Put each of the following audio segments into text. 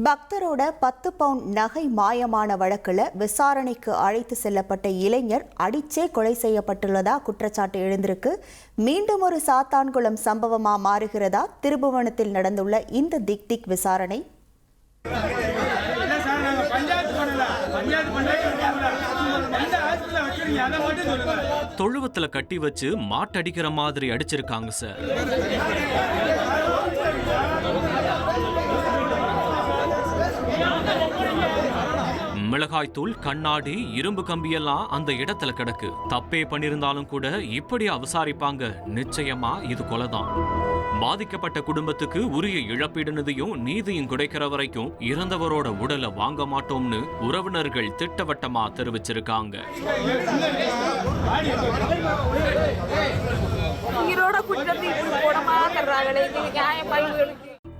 பக்தரோட 10 bound நகை மாயமான வழக்குல விசாரணைக்கு அழைத்து செல்லப்பட்ட இளைஞர் அடிச்சே கொலை செய்யப்பட்டுள்ளதா குற்றச்சாட்டு எழுந்திருக்கு. மீண்டும் ஒரு சாத்தான்குளம் சம்பவமா மாறுகிறதா திருபுவனத்தில் நடந்துள்ள இந்த திக் விசாரணை? தொழுவத்துல கட்டி வச்சு மாட்டடிக்கிற மாதிரி அடிச்சிருக்காங்க சார். மிளகாய்த்தூள், கண்ணாடி, இரும்பு கம்பியெல்லாம் அந்த இடத்துல கிடக்கு. தப்பே பண்ணிருந்தாலும் கூட இப்படியா விசாரிப்பாங்க? நிச்சயமா இது கொலைதான். பாதிக்கப்பட்ட குடும்பத்துக்கு உரிய இழப்பீடு நிதியும் நீதியும் கிடைக்கிற வரைக்கும் இறந்தவரோட உடலை வாங்க மாட்டோம்னு உறவினர்கள் திட்டவட்டமா தெரிவிச்சிருக்காங்க.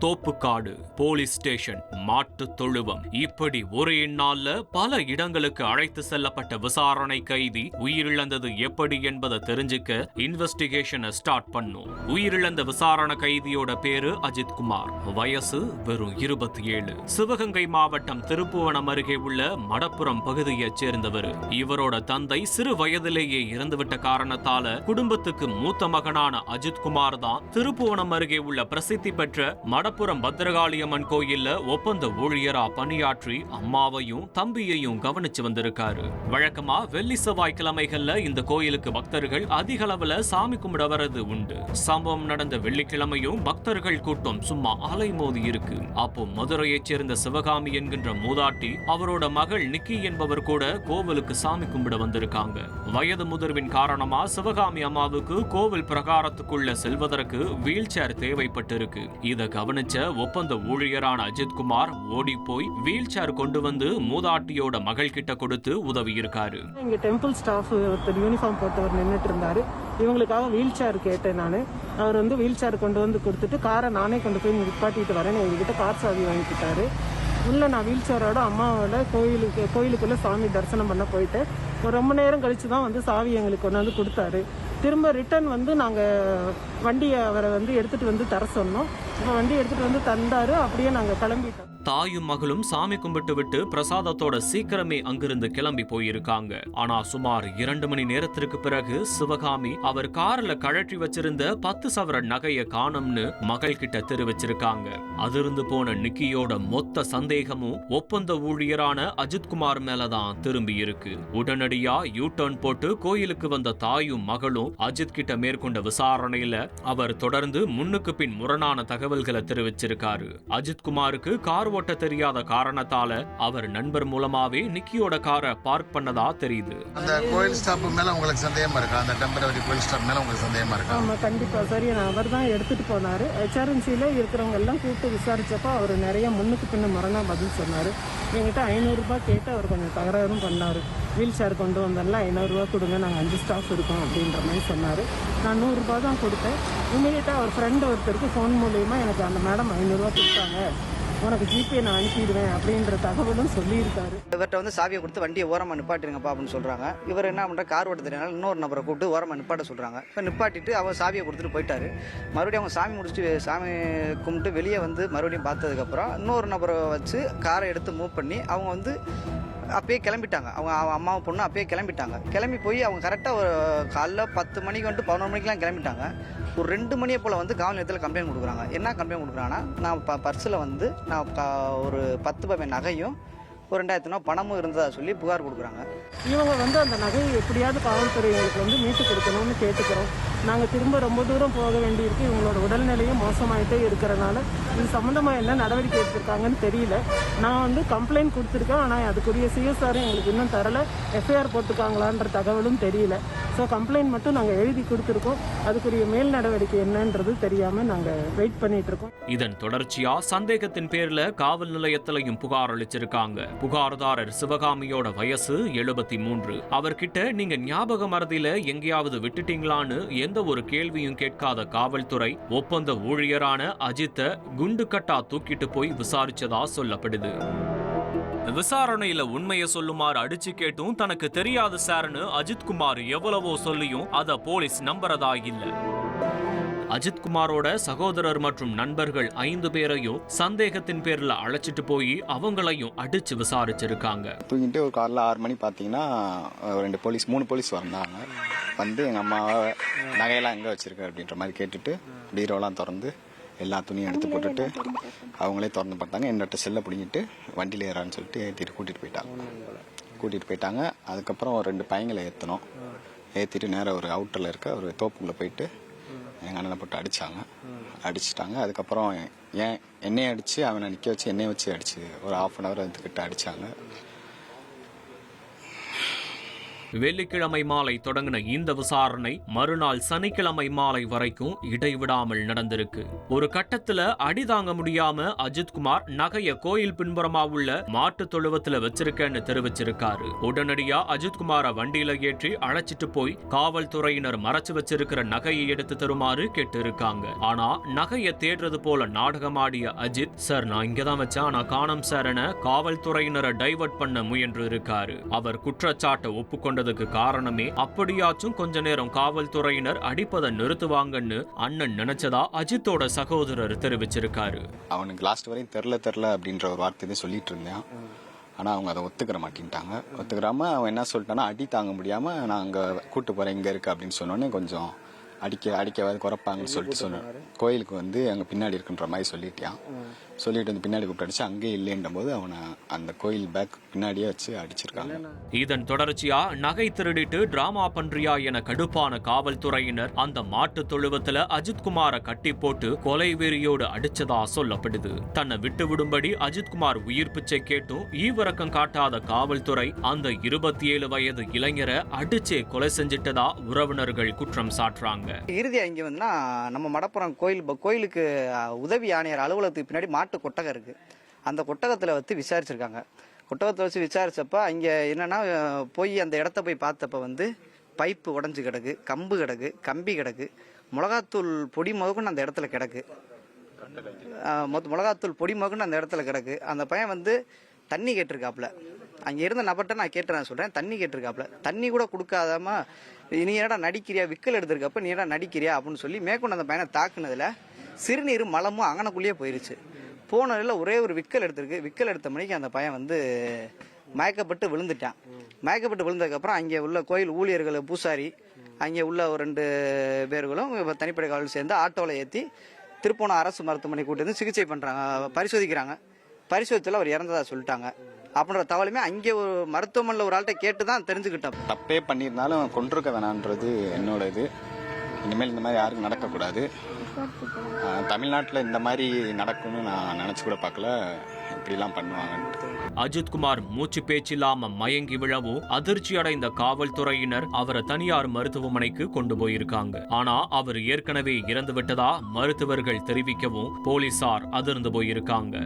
தோப்புக்காடு போலீஸ் ஸ்டேஷன், மாட்டு தொழுவம், இப்படி ஒரே நாள்ல பல இடங்களுக்கு அழைத்து செல்லப்பட்ட விசாரணை கைதி உயிரிழந்தது எப்படி என்பதை தெரிஞ்சுக்க இன்வெஸ்டிகேஷனை ஸ்டார்ட் பண்ணும். உயிரிழந்த விசாரணை கைதியோட பேரு அஜித் குமார், வயசு வெறும் 27. சிவகங்கை மாவட்டம் திருப்புவனம் அருகே உள்ள மடப்புறம் பகுதியைச் சேர்ந்தவர். இவரோட தந்தை சிறு வயதிலேயே இறந்துவிட்ட காரணத்தால குடும்பத்துக்கு மூத்த மகனான அஜித் குமார் தான் திருப்புவனம் அருகே உள்ள பிரசித்தி பெற்ற மடப்புறம் பத்ரகாளியம்மன் கோயில்ல ஒப்பந்த ஊழியரா பணியாற்றி அம்மாவையும் தம்பியையும் கவனிச்சு வந்திருக்காரு. வழக்கமா வெள்ளி செவ்வாய் கிழமைகள்ல இந்த கோயிலுக்கு பக்தர்கள் அதிக அளவுல சாமி கும்பிட வரது உண்டு. சம்பவம் நடந்த வெள்ளிக்கிழமையும் பக்தர்கள் கூட்டம் சும்மா அலைமோதி இருக்கு. அப்போ மதுரையைச் சேர்ந்த சிவகாமி என்கின்ற மூதாட்டி அவரோட மகள் நிக்கி என்பவர் கூட கோவிலுக்கு சாமி கும்பிட வந்திருக்காங்க. வயது முதிர்வின் காரணமா சிவகாமி அம்மாவுக்கு கோவில் பிரகாரத்துக்குள்ள செல்வதற்கு வீல் சேர் தேவைப்பட்டிருக்கு. இத கவனிச்ச ஒப்பந்த ஊழியரான அஜித் குமார் ஓடி போய் வீல் சேர் கொண்டு வந்து மூதாட்டியோட மகள் கிட்ட கொடுத்து உதவி இருக்காரு. இங்க டெம்பிள் ஸ்டாஃப் ஒருத்தர் யூனிஃபார்ம் போட்டவர் நின்றுட்டு இருந்தாரு. இவங்களுக்காக வீல் சேர் கேட்டேன் நான். அவர் வந்து வீல் சேர் கொண்டு வந்து கொடுத்துட்டு காரை நானே கொண்டு போய் நிப்பாட்டிட்டு வரேன், எங்ககிட்ட கார் சாவி வாங்கிக்கிட்டாரு. உள்ள நான் வீல் சேரோட அம்மாவோட கோயிலுக்குள்ள சாமி தரிசனம் பண்ண போயிட்டு ரொம்ப நேரம் கழிச்சு தான் வந்து சாவி எங்களுக்கு கொண்டு வந்து கொடுத்தாரு. திரும்ப ரிட்டர்ன் வந்து நாங்கள் வண்டியை அவரை வந்து எடுத்துகிட்டு வந்து தர சொன்னோம். இப்போ வண்டி எடுத்துகிட்டு வந்து தந்தாரு. அப்படியே நாங்கள் கிளம்பிட்டோம். தாயும் மகளும் சாமி கும்பிட்டு விட்டு பிரசாதத்தோட சீக்கிரமே அங்கிருந்து கிளம்பி போயிருக்காங்க. ஆனா சுமார் 2 மணி நேரத்திற்கு பிறகு சிவகாமி அவர் கார்ல கழற்றி வச்சிருந்த 10 சவர நகையை காணும்னு மகள் கிட்ட தெரிவிச்சிருக்காங்க. அதிர்ந்து போன நிக்கியோட மொத்த சந்தேகமும் ஒப்பந்த ஊழியரான அஜித் குமார் மேலதான் திரும்பி இருக்கு. உடனடியா யூ டர்ன் போட்டு கோயிலுக்கு வந்த தாயும் மகளும் அஜித் கிட்ட மேற்கொண்ட விசாரணையில அவர் தொடர்ந்து முன்னுக்கு பின் முரணான தகவல்களை தெரிவிச்சிருக்காரு. அஜித் குமாருக்கு கார் ஓட்ட தெரியாத காரணத்தால அவர் நண்பர் மூலமாவே நிக்கியோட காரை பார்க் பண்ணதா தெரியுது. அந்த கோயில் ஸ்டாப் மேல உங்களுக்கு சந்தேகமா இருக்கா? அந்த டெம்பரரி கோயில் ஸ்டாப் மேல உங்களுக்கு சந்தேகமா இருக்கா? ஆமா, கண்டிப்பா. சரி, அவர் தான் எடுத்துட்டு போனாரு. HRNCல இருக்கிறவங்க எல்லாம் கூப்பிட்டு விசாரிச்சப்போ அவர் நிறைய முன்னுக்கு பின்ன முரணா பதில் சொன்னாரு. என்கிட்ட 500 ரூபாய் கேட்டு அவர் கொஞ்சம் தகராறும் பண்ணாரு. வீல் சேர் கொண்டு வந்தால 500 ரூபாய் கொடுங்க, நாங்கள் 5 ஸ்டாஃப் இருக்கோம் அப்படின்ற மாதிரி சொன்னார். நான் 100 ரூபாய் தான் கொடுத்தேன். இமீடியட்டாக அவர் ஃப்ரெண்ட் ஒருத்தருக்கு ஃபோன் மூலியமா எனக்கு அந்த மேடம் 500 ரூபாய் கொடுத்தாங்க, உனக்கு ஜிபே நான் அனுப்பிடுவேன் அப்படின்ற தகவலும் சொல்லியிருக்காரு. இவர்கிட்ட வந்து சாவியை கொடுத்து வண்டியை ஓரமாக நிப்பாட்டிருங்கப்பா அப்படின்னு சொல்கிறாங்க. இவர் என்ன பண்ணுற, கார் ஓட்ட தெரியாதனால இன்னொரு நபரை கூப்பிட்டு ஓரமாக நிப்பாட்ட சொல்கிறாங்க. இப்போ நிப்பாட்டிட்டு அவர் சாவியை கொடுத்துட்டு போயிட்டாரு. மறுபடியும் அவங்க சாமி முடிச்சுட்டு சாமி கும்பிட்டு வெளியே வந்து மறுபடியும் பார்த்ததுக்கப்புறம் இன்னொரு நபரை வச்சு காரை எடுத்து மூவ் பண்ணி அவங்க வந்து அப்பயே கிளம்பிட்டாங்க. அவங்க அம்மாவும் பொண்ணு அப்பயே கிளம்பிட்டாங்க. கிளம்பி போய் அவங்க கரெக்டாக ஒரு காலைல 10 மணிக்கு வந்துட்டு 11 மணிக்கெலாம் கிளம்பிட்டாங்க. ஒரு 2 மணியை போல் வந்து காவல் நிலையத்தில் கம்ப்ளைண்ட் கொடுக்குறாங்க. என்ன கம்ப்ளைண்ட் கொடுக்குறாங்கன்னா, நான் பர்ஸில் வந்து நான் ஒரு 10 பவுன் நகையும் ஒரு 2000 ரூபா பணமும் இருந்ததா சொல்லி புகார் கொடுக்குறாங்க. இவங்க வந்து அந்த நகையை எப்படியாவது காவல்துறைகளுக்கு வந்து மீட்டு கொடுக்கணும்னு கேட்டுக்கிறோம். நாங்கள் திரும்ப ரொம்ப தூரம் போக வேண்டியிருக்கு. இவங்களோட உடல்நிலையும் மோசமாயிட்டே இருக்கிறனால இது சம்மந்தமாக என்ன நடவடிக்கை எடுத்திருக்காங்கன்னு தெரியல. நான் வந்து கம்ப்ளைண்ட் கொடுத்துருக்கேன், ஆனால் அதுக்குரிய சிஎஸ்ஆரும் எங்களுக்கு இன்னும் தரலை. எஃப்ஐஆர் போட்டுருக்காங்களான்ற தகவலும் தெரியல. ஸோ கம்ப்ளைண்ட் மட்டும் நாங்கள் எழுதி கொடுத்துருக்கோம். அதுக்குரிய மேல் நடவடிக்கை என்னன்றது தெரியாமல் நாங்கள் வெயிட் பண்ணிட்டு இருக்கோம். இதன் தொடர்ச்சியா சந்தேகத்தின் பேர்ல காவல் நிலையத்திலையும் புகார் அளிச்சிருக்காங்க. புகார்தாரர் சிவகாமியோட வயசு 73. அவர்கிட்ட நீங்க ஞாபக மறதியில எங்கேயாவது விட்டுட்டீங்களான்னு எந்த ஒரு கேள்வியும் கேட்காத காவல்துறை ஒப்பந்த ஊழியரான அஜித்தை குண்டு கட்டா தூக்கிட்டு போய் விசாரிச்சதா சொல்லப்படுது. விசாரணையில உண்மையை சொல்லுமாறு அடிச்சு கேட்டும் தனக்கு தெரியாது சார்னு அஜித் குமார் எவ்வளவோ சொல்லியும் அத போலீஸ் நம்புறதா இல்ல. அஜித்குமாரோட சகோதரர் மற்றும் நண்பர்கள் 5 பேரையும் சந்தேகத்தின் பேர்ல அழைச்சிட்டு போய் அவங்களையும் அடிச்சு விசாரிச்சிருக்காங்க. தூங்கிட்டு ஒரு காலைல 6 மணி பார்த்தீங்கன்னா 3 போலீஸ் வந்தாங்க. வந்து எங்கள் அம்மாவை நகையெல்லாம் எங்கே வச்சிருக்க அப்படின்ற மாதிரி கேட்டுட்டு பீரோலாம் திறந்து எல்லா துணியும் எடுத்து போட்டுட்டு அவங்களே திறந்து பார்த்தாங்க. என்னட்ட செல்லை பிடிங்கிட்டு வண்டியில் ஏறான்னு சொல்லிட்டு ஏற்றிட்டு கூட்டிகிட்டு போயிட்டாங்க. அதுக்கப்புறம் ஒரு 2 பையங்களை ஏற்றிட்டு நேராக ஒரு அவுட்டரில் இருக்க ஒரு தோப்புக்குள்ளே போயிட்டு எங்கள் அண்ணனை போட்டு அடிச்சிட்டாங்க. அதுக்கப்புறம் என்னையை அடித்து அவனை நிற்க வச்சு என்னையை வச்சு அடிச்சு ஒரு 1/2 hour அதுக்கிட்ட அடித்தாங்க. வெள்ளிக்கிழமை மாலை தொடங்கின இந்த விசாரணை மறுநாள் சனிக்கிழமை மாலை வரைக்கும் இடைவிடாமல் நடந்திருக்கு. ஒரு கட்டத்துல அடி தாங்க முடியாம அஜித்குமார் நகைய கோயில் பின்புறமா உள்ள மாட்டு தொழுவத்துல வச்சிருக்கேன்னு தெரிவிச்சிருக்காரு. உடனடியா அஜித்குமார வண்டியில ஏற்றி அழைச்சிட்டு போய் காவல்துறையினர் மறைச்சு வச்சிருக்கிற நகையை எடுத்து தருமாறு கேட்டு இருக்காங்க. ஆனா நகைய தேடுறது போல நாடகமாடிய அஜித், சார் நான் இங்கதான் வச்சேன் ஆனா காணோம் சார் என காவல்துறையினரை டைவர்ட் பண்ண முயன்று இருக்காரு. அவர் குற்றச்சாட்டை ஒப்புக்கொண்ட காரணமே அப்படியாச்சும் கொஞ்ச நேரம் காவல்துறையினர் அடிப்பதை நிறுத்துவாங்கன்னு அண்ணன் நினைச்சதா அஜித்தோட சகோதரர் தெரிவிச்சிருக்காரு. அவனுக்கு லாஸ்ட் வரையும் தெரில அப்படின்ற ஒரு வார்த்தை சொல்லிட்டு இருந்தேன். ஆனால் அவங்க அதை ஒத்துக்கிறாம அவன் என்ன சொல்லிட்டானா, அடி தாங்க முடியாம நான் அங்கே கூட்டு போறேன் இங்க இருக்கு அப்படின்னு சொன்னோன்னே கொஞ்சம் அடிக்க குறைப்பாங்கன்னு சொல்லிட்டு சொன்னேன். கோயிலுக்கு வந்து அங்கே பின்னாடி இருக்குன்ற மாதிரி சொல்லிட்டு வந்து பின்னாடி கூப்பிட்டு அடிச்சு அங்கே இல்லைன்ற போது அவனை அந்த கோயில் பேக் பின்னாடியே வச்சு அடிச்சிருக்காங்க. இதன் தொடர்ச்சியா நகை திருடிட்டு டிராமா பண்றியா என கடுப்பான காவல்துறையினர் அந்த மாட்டு தொழுவத்துல அஜித்குமாரை கட்டி போட்டு கொலை வெறியோடு அடிச்சதா சொல்லப்படுது. தன்னை விட்டு விடும்படி அஜித்குமார் உயிர் பிச்சை கேட்டும் ஈவிரக்கம் காட்டாத காவல்துறை அந்த 27 வயது இளைஞரை அடிச்சே கொலை செஞ்சிட்டதா உறவினர்கள் குற்றம் சாட்டுறாங்க. இறுதியா இங்க வந்துன்னா நம்ம மடப்புறம் கோயிலுக்கு உதவி ஆணையர் அலுவலகத்துக்கு பின்னாடி மாட்டு கொட்டகம் இருக்கு. அந்த கொட்டகத்துல வச்சு விசாரிச்சிருக்காங்க. கொட்டகத்தை வச்சு விசாரிச்சப்ப அங்க என்னன்னா போய் அந்த இடத்த போய் பார்த்தப்ப வந்து பைப்பு உடஞ்சு கிடக்கு, கம்பு கிடக்கு, கம்பி கிடக்கு, மிளகாத்தூள் பொடி முதற்கொண்டு அந்த இடத்துல கிடக்கு. மிளகாத்தூள் பொடி முதற்கொண்டு அந்த இடத்துல கிடக்கு. அந்த பையன் வந்து தண்ணி கேட்டிருக்காப்புல. அங்கே இருந்த நபர்கிட்ட நான் கேட்டேன் சொல்கிறேன், தண்ணி கேட்டிருக்காப்புல. தண்ணி கூட கொடுக்காதாம நீ என்னடா நடிக்கிறியா, விக்கல் எடுத்திருக்கப்ப நீ என்னடா நடிக்கிறியா அப்படின்னு சொல்லி மேற்கொண்டு அந்த பையனை தாக்குனதுல சிறுநீர் மலமும் அங்கனக்குள்ளேயே போயிருச்சு. போனதில் ஒரே ஒரு விக்கல் எடுத்த மணிக்கு அந்த பையன் வந்து மயக்கப்பட்டு விழுந்துட்டான். மயக்கப்பட்டு விழுந்ததுக்கப்புறம் அங்கே உள்ள கோயில் ஊழியர்கள், பூசாரி, அங்கே உள்ள ஒரு 2 பேர்களும் தனிப்படை காவல் சேர்ந்து ஆட்டோவில் ஏற்றி திருப்போணம் அரசு மருத்துவமனை கூட்டி வந்து சிகிச்சை பண்ணுறாங்க, பரிசோதிக்கிறாங்க. பரிசோதத்தில் அவர் இறந்ததா சொல்லிட்டாங்க. அப்படின்ற தகவலுமே அங்கே ஒரு மருத்துவமனையில் ஒரு ஆள்கிட்ட கேட்டு தான் தெரிஞ்சுக்கிட்டோம். தப்பே பண்ணியிருந்தாலும் கொண்டிருக்க வேணான்றது என்னோட இது. இனிமேல் இந்த மாதிரி யாருக்கும் நடக்கக்கூடாது. தமிழ்நாட்டில் இந்த மாதிரி நடக்கும்னு நான் நினச்சி கூட பார்க்கல, இப்படிலாம் பண்ணுவாங்கன்ட்டு. அஜித்குமார் மூச்சு பேச்சில்லாம மயங்கி விழவும் அதிர்ச்சி அடைந்த காவல்துறையினர் அவரை தனியார் மருத்துவமனைக்கு கொண்டு போயிருக்காங்க. ஆனா அவர் ஏற்கனவே இறந்து விட்டதா மருத்துவர்கள் தெரிவிக்கவும் போலீசார் அதிர்ந்து போயிருக்காங்க.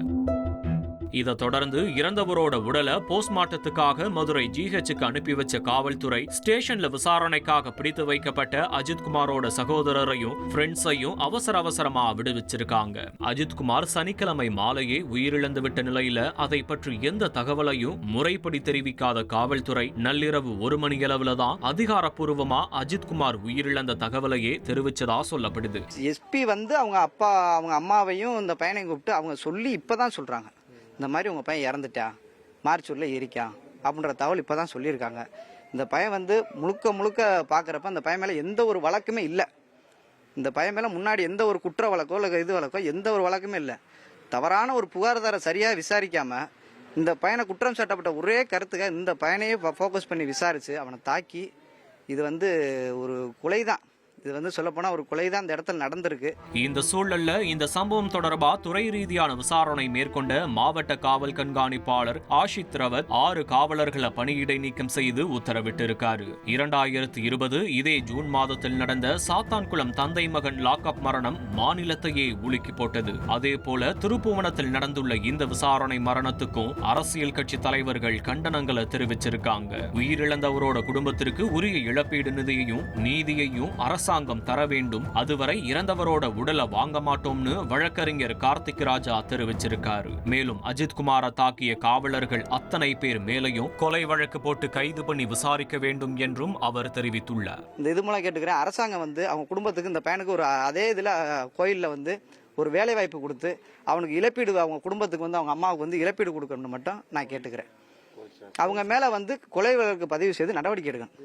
இதை தொடர்ந்து இறந்தவரோட உடலை போஸ்ட்மார்ட்டத்துக்காக மதுரை GHக்கு அனுப்பி வச்ச காவல்துறை ஸ்டேஷன்ல விசாரணைக்காக பிடித்து வைக்கப்பட்ட அஜித்குமாரோட சகோதரரையும் ஃப்ரெண்ட்ஸையும் அவசரமா விடுவிச்சிருக்காங்க. அஜித்குமார் சனிக்கிழமை மாலையே உயிரிழந்து விட்ட நிலையில அதை பற்றி எந்த தகவலையும் முறைப்படி தெரிவிக்காத காவல்துறை நள்ளிரவு 1 மணியளவுல தான் அதிகாரப்பூர்வமா அஜித்குமார் உயிரிழந்த தகவலையே தெரிவிச்சதா சொல்லப்படுது. SP வந்து அவங்க அம்மாவையும் இந்த பையனை கூப்பிட்டு அவங்க சொல்லி இப்பதான் சொல்றாங்க, இந்த மாதிரி உங்கள் பையன் இறந்துட்டான், மார்ச்சூரில் எரிக்கான் அப்படின்ற தகவல் இப்போ தான் சொல்லியிருக்காங்க. இந்த பையன் வந்து முழுக்க பார்க்குறப்ப அந்த பையன் மேலே எந்த ஒரு வழக்குமே இல்லை. இந்த பையன் மேலே முன்னாடி எந்த ஒரு குற்ற வழக்கோ இல்லை வழக்கோ எந்த ஒரு வழக்குமே இல்லை. தவறான ஒரு புகார்தாரை சரியாக விசாரிக்காமல் இந்த பையனை குற்றம் சாட்டப்பட்ட ஒரே கருத்துக்காக இந்த பையனையே ஃபோக்கஸ் பண்ணி விசாரித்து அவனை தாக்கி, இது வந்து ஒரு கொலை தான். இது வந்து சொல்லப்போனா ஒரு கொலை தான் இந்த இடத்துல நடந்திருக்கு. இந்த சூழல்ல இந்த சம்பவம் தொடர்பா துறை ரீதியான விசாரணை மேற்கொண்ட மாவட்ட காவல் கண்காணிப்பாளர் ஆஷித் ரவத் 6 காவலர்களை பணியிடை நீக்கம் செய்து உத்தரவிட்டிருக்காரு. 2020 இதே ஜூன் மாதத்தில் நடந்த சாத்தான்குளம் தந்தை மகன் லாக்அப் மரணம் மாநிலத்தையே உலுக்கி போட்டது. அதே போல திருப்புவனத்தில் நடந்துள்ள இந்த விசாரணை மரணத்துக்கும் அரசியல் கட்சி தலைவர்கள் கண்டனங்களை தெரிவிச்சிருக்காங்க. உயிரிழந்தவரோட குடும்பத்திற்கு உரிய இழப்பீடு நிதியையும் நீதியையும் அரசாங்கம் அரசாங்கம் தர வேண்டும், அதுவரை இறந்தவரோட உடலை வாங்க மாட்டோம்னு வழக்கறிஞர் கார்த்திக் ராஜா தெரிவிச்சிருக்காரு. மேலும் அஜித்குமாரை தாக்கிய காவலர்கள் அத்தனை பேர் மேலையும் கொலை வழக்கு போட்டு கைது பண்ணி விசாரிக்க வேண்டும் என்றும் அவர் தெரிவித்துள்ளார். இந்த இது மூலம் கேட்டுக்கிறேன், அரசாங்கம் வந்து அவங்க குடும்பத்துக்கு இந்த பையனுக்கு ஒரு அதே இதில் கோயிலில் வந்து ஒரு வேலை வாய்ப்பு கொடுத்து அவனுக்கு இழப்பீடு, அவங்க குடும்பத்துக்கு வந்து அவங்க அம்மாவுக்கு வந்து இழப்பீடு கொடுக்கணும்னு மட்டும் நான் கேட்டுக்கிறேன். அவங்க மேலே வந்து கொலை வழக்கு பதிவு செய்து நடவடிக்கை எடுக்கணும்.